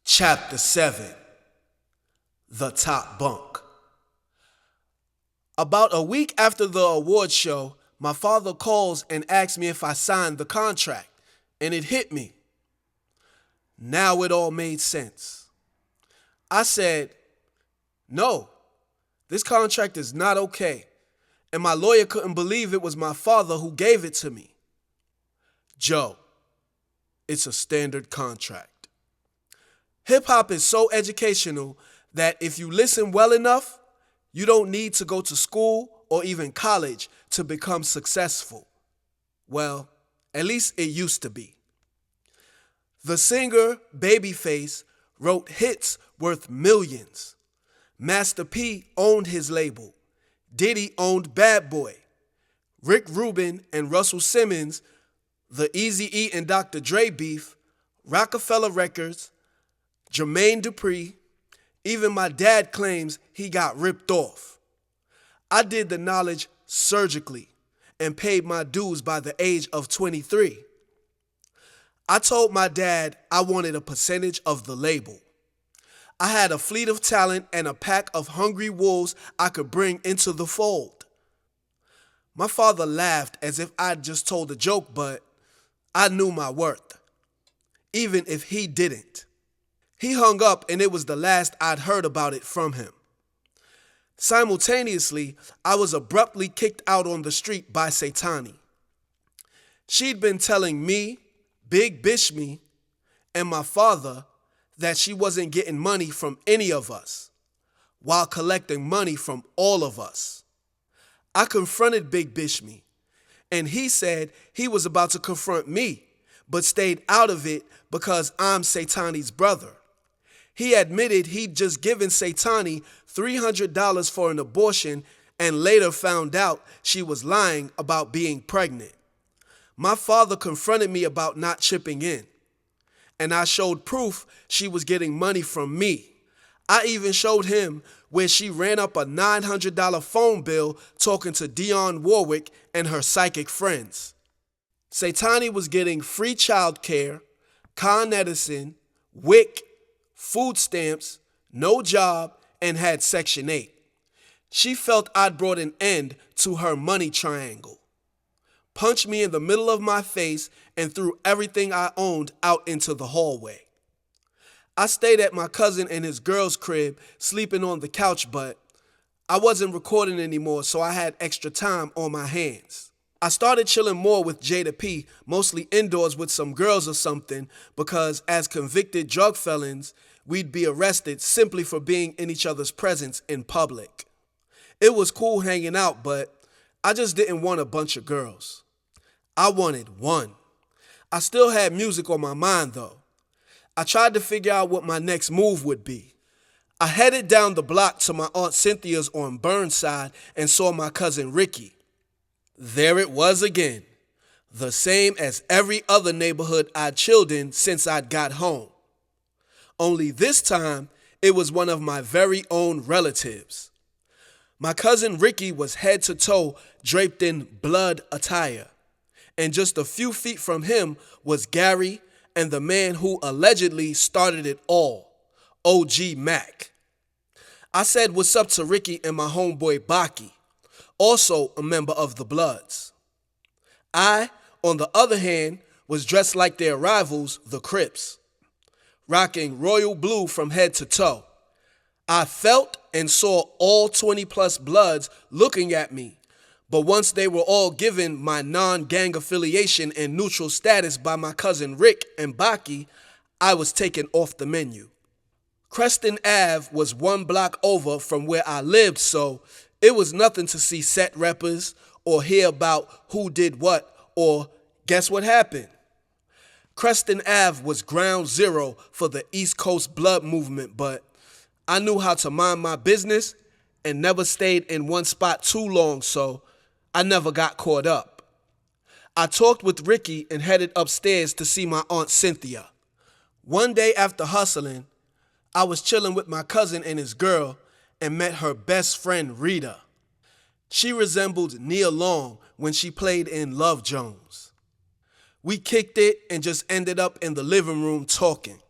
Chapter 7 The Top Bunk. About a week after the award show, my father calls and asks me if I signed the contract, and it hit me. Now it all made sense. I said, "No, this contract is not okay," and my lawyer couldn't believe it was my father who gave it to me. "Joe, it's a standard contract." Hip-hop is so educational that if you listen well enough, you don't need to go to school or even college to become successful. Well, at least it used to be. The singer Babyface wrote hits worth millions. Master P owned his label. Diddy owned Bad Boy. Rick Rubin and Russell Simmons, the Eazy-E and Dr. Dre beef, Rockefeller Records, Jermaine Dupri, even my dad claims he got ripped off. I did the knowledge surgically and paid my dues by the age of 23. I told my dad I wanted a percentage of the label. I had a fleet of talent and a pack of hungry wolves I could bring into the fold. My father laughed as if I'd just told a joke, but I knew my worth, even if he didn't. He hung up, and it was the last I'd heard about it from him. Simultaneously, I was abruptly kicked out on the street by Satani. She'd been telling me, Big Bishme, and my father that she wasn't getting money from any of us, while collecting money from all of us. I confronted Big Bishme, and he said he was about to confront me, but stayed out of it because I'm Satani's brother. He admitted he'd just given Satani $300 for an abortion and later found out she was lying about being pregnant. My father confronted me about not chipping in, and I showed proof she was getting money from me. I even showed him where she ran up a $900 phone bill talking to Dionne Warwick and her psychic friends. Satani was getting free childcare, Con Edison, WIC, food stamps, no job, and had Section 8. She felt I'd brought an end to her money triangle, punched me in the middle of my face, and threw everything I owned out into the hallway. I stayed at my cousin and his girl's crib, sleeping on the couch, but I wasn't recording anymore, so I had extra time on my hands. I started chilling more with Jada P, mostly indoors with some girls or something, because as convicted drug felons, we'd be arrested simply for being in each other's presence in public. It was cool hanging out, but I just didn't want a bunch of girls. I wanted one. I still had music on my mind though. I tried to figure out what my next move would be. I headed down the block to my Aunt Cynthia's on Burnside and saw my cousin Ricky. There it was again, the same as every other neighborhood I'd chilled in since I'd got home. Only this time, it was one of my very own relatives. My cousin Ricky was head to toe draped in blood attire, and just a few feet from him was Gary and the man who allegedly started it all, OG Mac. I said what's up to Ricky and my homeboy Baki, also a member of the Bloods. I, on the other hand, was dressed like their rivals, the Crips, rocking royal blue from head to toe. I felt and saw all 20 plus Bloods looking at me, but once they were all given my non-gang affiliation and neutral status by my cousin Rick and Baki, I was taken off the menu. Creston Ave was 1 block over from where I lived, so it was nothing to see set reppers or hear about who did what or guess what happened. Creston Ave was ground zero for the East Coast Blood movement, but I knew how to mind my business and never stayed in one spot too long, so I never got caught up. I talked with Ricky and headed upstairs to see my Aunt Cynthia. One day after hustling, I was chilling with my cousin and his girl and met her best friend Rita. She resembled Nia Long when she played in Love Jones. We kicked it and just ended up in the living room talking.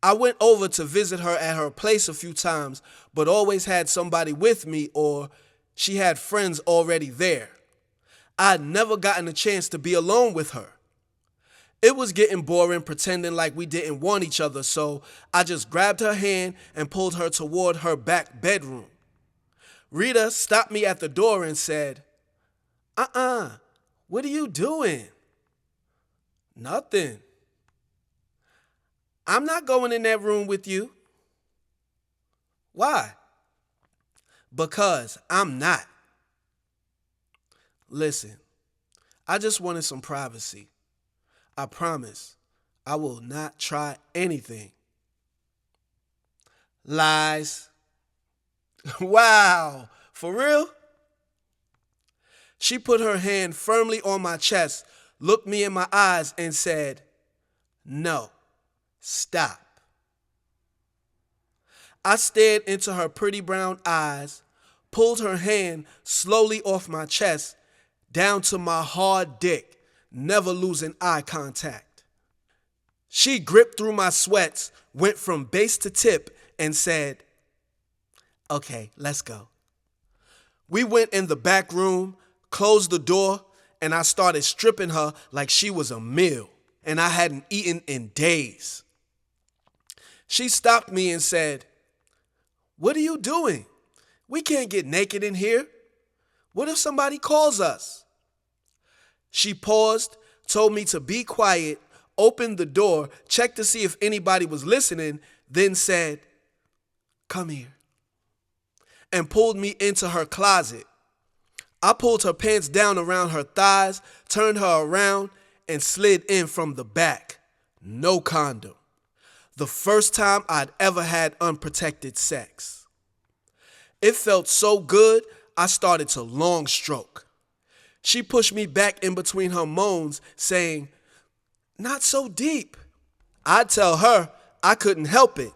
I went over to visit her at her place a few times, but always had somebody with me or she had friends already there. I'd never gotten a chance to be alone with her. It was getting boring pretending like we didn't want each other, so I just grabbed her hand and pulled her toward her back bedroom. Rita stopped me at the door and said, what are you doing? Nothing. I'm not going in that room with you. Why? Because I'm not. Listen, I just wanted some privacy. I promise I will not try anything. Lies. Wow, for real? She put her hand firmly on my chest, looked me in my eyes, and said, "No, stop." I stared into her pretty brown eyes, pulled her hand slowly off my chest, down to my hard dick, never losing eye contact. She gripped through my sweats, went from base to tip, and said, "Okay, let's go." We went in the back room, closed the door, and I started stripping her like she was a meal, and I hadn't eaten in days. She stopped me and said, "What are you doing? We can't get naked in here. What if somebody calls us?" She paused, told me to be quiet, opened the door, checked to see if anybody was listening, then said, "Come here," and pulled me into her closet. I pulled her pants down around her thighs, turned her around, and slid in from the back. No condom. The first time I'd ever had unprotected sex. It felt so good, I started to long stroke. She pushed me back in between her moans, saying, "Not so deep." I'd tell her I couldn't help it,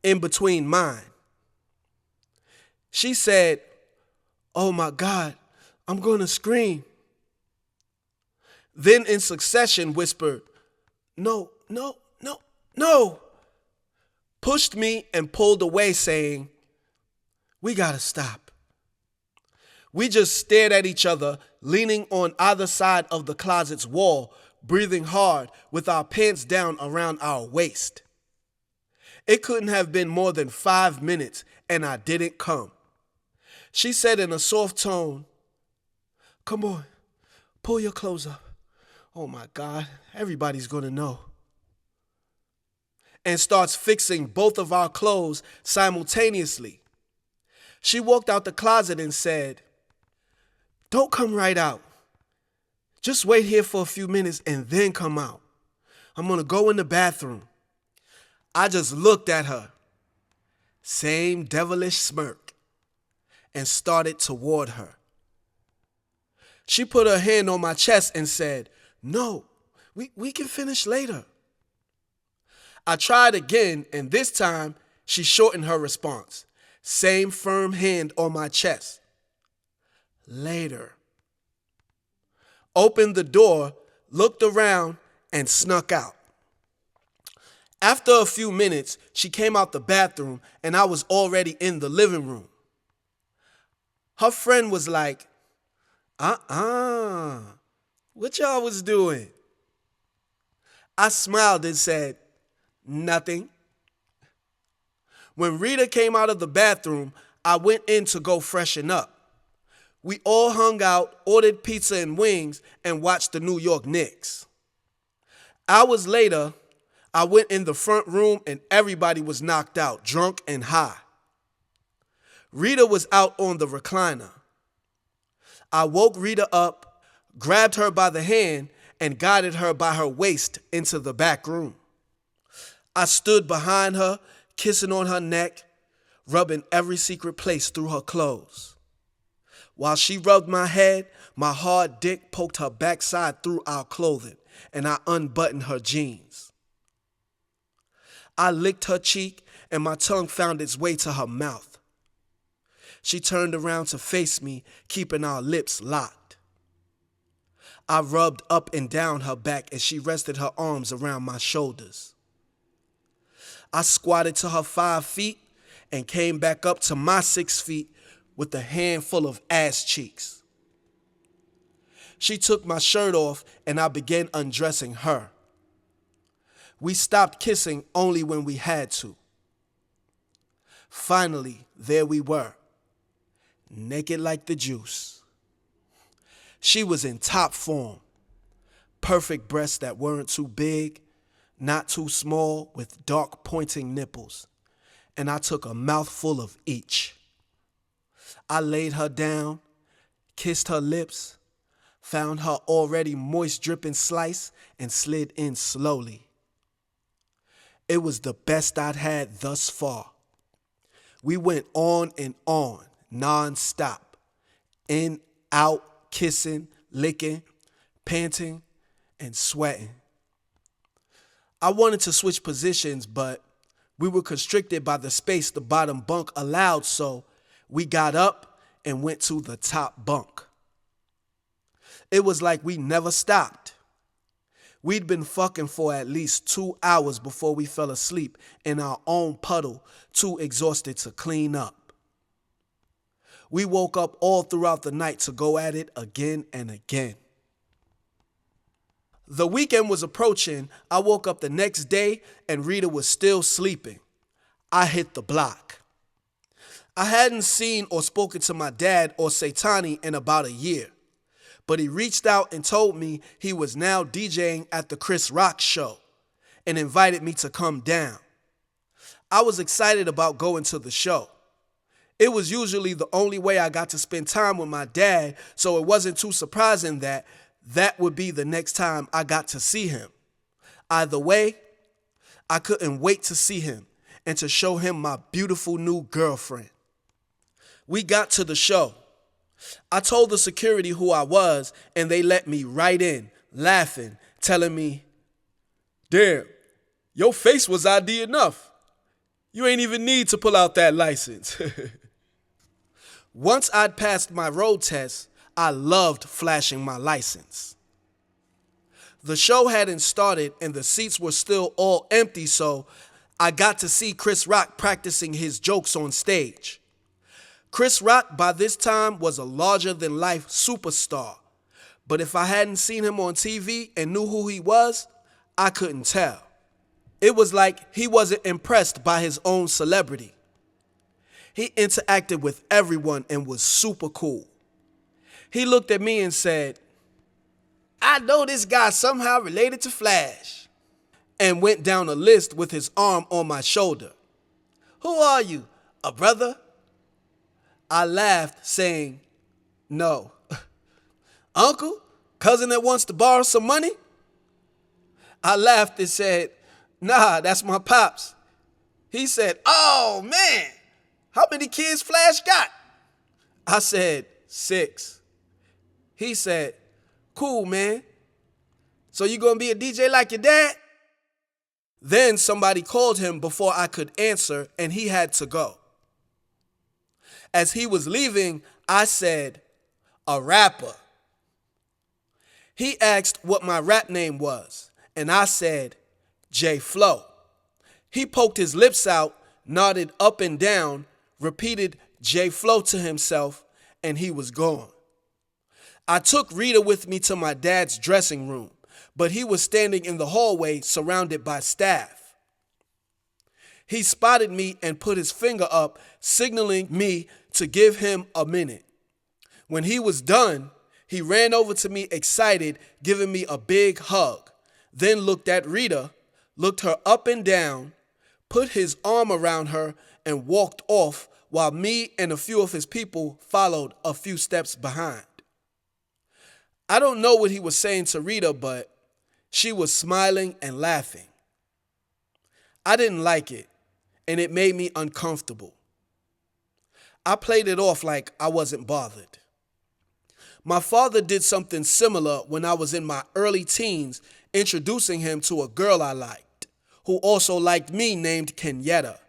in between mine. She said, "Oh my God, I'm going to scream." Then in succession whispered, "No, no, no, no." Pushed me and pulled away saying, "We gotta stop." We just stared at each other, leaning on either side of the closet's wall, breathing hard with our pants down around our waist. It couldn't have been more than 5 minutes and I didn't come. She said in a soft tone, "Come on, pull your clothes up. Oh my God, everybody's gonna know." And starts fixing both of our clothes simultaneously. She walked out the closet and said, "Don't come right out. Just wait here for a few minutes and then come out. I'm gonna go in the bathroom." I just looked at her, same devilish smirk, and started toward her. She put her hand on my chest and said, "No, we can finish later." I tried again, and this time she shortened her response. Same firm hand on my chest. "Later." Opened the door, looked around, and snuck out. After a few minutes, she came out the bathroom, and I was already in the living room. Her friend was like, what y'all was doing?" I smiled and said, "Nothing." When Rita came out of the bathroom, I went in to go freshen up. We all hung out, ordered pizza and wings, and watched the New York Knicks. Hours later, I went in the front room and everybody was knocked out, drunk and high. Rita was out on the recliner. I woke Rita up, grabbed her by the hand, and guided her by her waist into the back room. I stood behind her, kissing on her neck, rubbing every secret place through her clothes. While she rubbed my head, my hard dick poked her backside through our clothing, and I unbuttoned her jeans. I licked her cheek, and my tongue found its way to her mouth. She turned around to face me, keeping our lips locked. I rubbed up and down her back as she rested her arms around my shoulders. I squatted to her 5 feet and came back up to my 6 feet with a handful of ass cheeks. She took my shirt off and I began undressing her. We stopped kissing only when we had to. Finally, there we were, naked like the juice. She was in top form, perfect breasts that weren't too big, not too small, with dark pointing nipples, and I took a mouthful of each. I laid her down, kissed her lips, found her already moist dripping slice, and slid in slowly. It was the best I'd had thus far. We went on and on, non-stop, in, out, kissing, licking, panting, and sweating. I wanted to switch positions, but we were constricted by the space the bottom bunk allowed, so we got up and went to the top bunk. It was like we never stopped. We'd been fucking for at least 2 hours before we fell asleep in our own puddle, too exhausted to clean up. We woke up all throughout the night to go at it again and again. The weekend was approaching. I woke up the next day and Rita was still sleeping. I hit the block. I hadn't seen or spoken to my dad or Saitani in about a year, but he reached out and told me he was now DJing at the Chris Rock show and invited me to come down. I was excited about going to the show. It was usually the only way I got to spend time with my dad, so it wasn't too surprising that would be the next time I got to see him. Either way, I couldn't wait to see him and to show him my beautiful new girlfriend. We got to the show. I told the security who I was, and they let me right in, laughing, telling me, "Damn, your face was ID enough. You ain't even need to pull out that license." Once I'd passed my road test, I loved flashing my license. The show hadn't started and the seats were still all empty, so I got to see Chris Rock practicing his jokes on stage. Chris Rock by this time was a larger-than-life superstar, but if I hadn't seen him on TV and knew who he was, I couldn't tell. It was like he wasn't impressed by his own celebrity. He interacted with everyone and was super cool. He looked at me and said, "I know this guy somehow related to Flash," and went down a list with his arm on my shoulder. "Who are you, a brother?" I laughed, saying, "No." "Uncle? Cousin that wants to borrow some money?" I laughed and said, "Nah, that's my pops." He said, "Oh, man, how many kids Flash got?" I said, 6. He said, "Cool, man. So you gonna be a DJ like your dad?" Then somebody called him before I could answer, and he had to go. As he was leaving, I said, "A rapper." He asked what my rap name was, and I said, J Flow. He poked his lips out, nodded up and down, repeated J Flow to himself, and he was gone. I took Rita with me to my dad's dressing room, but he was standing in the hallway surrounded by staff. He spotted me and put his finger up, signaling me to give him a minute. When he was done, he ran over to me excited, giving me a big hug, then looked at Rita, looked her up and down, put his arm around her, and walked off while me and a few of his people followed a few steps behind. I don't know what he was saying to Rita, but she was smiling and laughing. I didn't like it, and it made me uncomfortable. I played it off like I wasn't bothered. My father did something similar when I was in my early teens, introducing him to a girl I liked, who also liked me, named Kenyetta.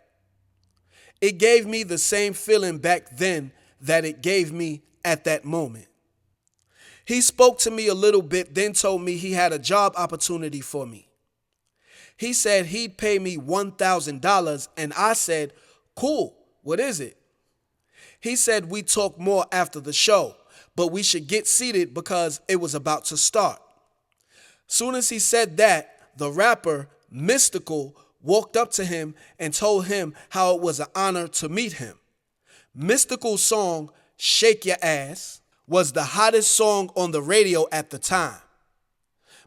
It gave me the same feeling back then that it gave me at that moment. He spoke to me a little bit, then told me he had a job opportunity for me. He said he'd pay me $1,000, and I said, cool, what is it? He said we'd talk more after the show, but we should get seated because it was about to start. Soon as he said that, the rapper, Mystical, walked up to him and told him how it was an honor to meet him. Mystical's song, Shake Your Ass, was the hottest song on the radio at the time.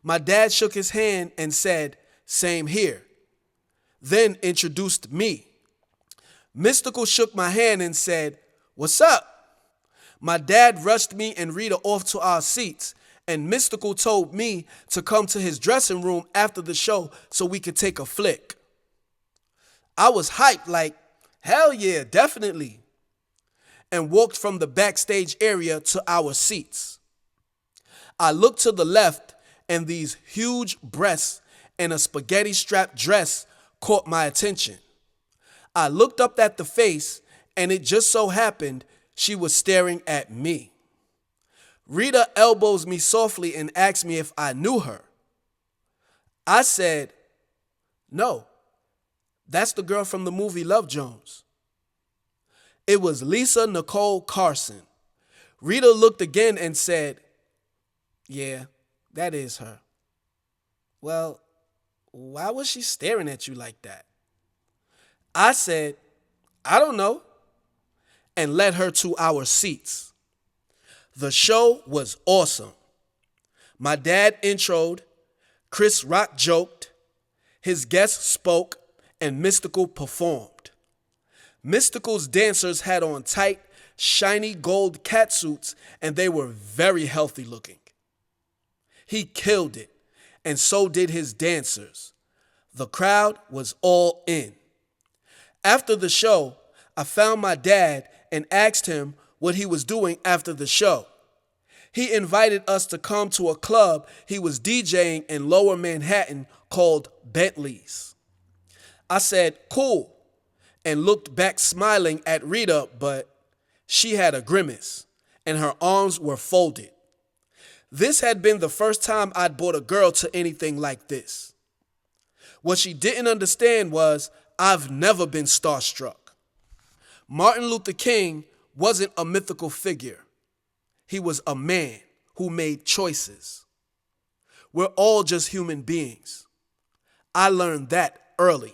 My dad shook his hand and said, same here. Then introduced me. Mystical shook my hand and said, what's up? My dad rushed me and Rita off to our seats, and Mystical told me to come to his dressing room after the show so we could take a flick. I was hyped like, hell yeah, definitely, and walked from the backstage area to our seats. I looked to the left, and these huge breasts and a spaghetti-strap dress caught my attention. I looked up at the face, and it just so happened she was staring at me. Rita elbows me softly and asked me if I knew her. I said, no, that's the girl from the movie Love Jones. It was Lisa Nicole Carson. Rita looked again and said, yeah, that is her. Well, why was she staring at you like that? I said, I don't know, and led her to our seats. The show was awesome. My dad introed, Chris Rock joked, his guests spoke, and Mystical performed. Mystical's dancers had on tight, shiny gold catsuits, and they were very healthy looking. He killed it, and so did his dancers. The crowd was all in. After the show, I found my dad and asked him what he was doing after the show. He invited us to come to a club he was DJing in Lower Manhattan called Bentley's. I said, cool, and looked back smiling at Rita, but she had a grimace, and her arms were folded. This had been the first time I'd brought a girl to anything like this. What she didn't understand was I've never been starstruck. Martin Luther King wasn't a mythical figure. He was a man who made choices. We're all just human beings. I learned that early.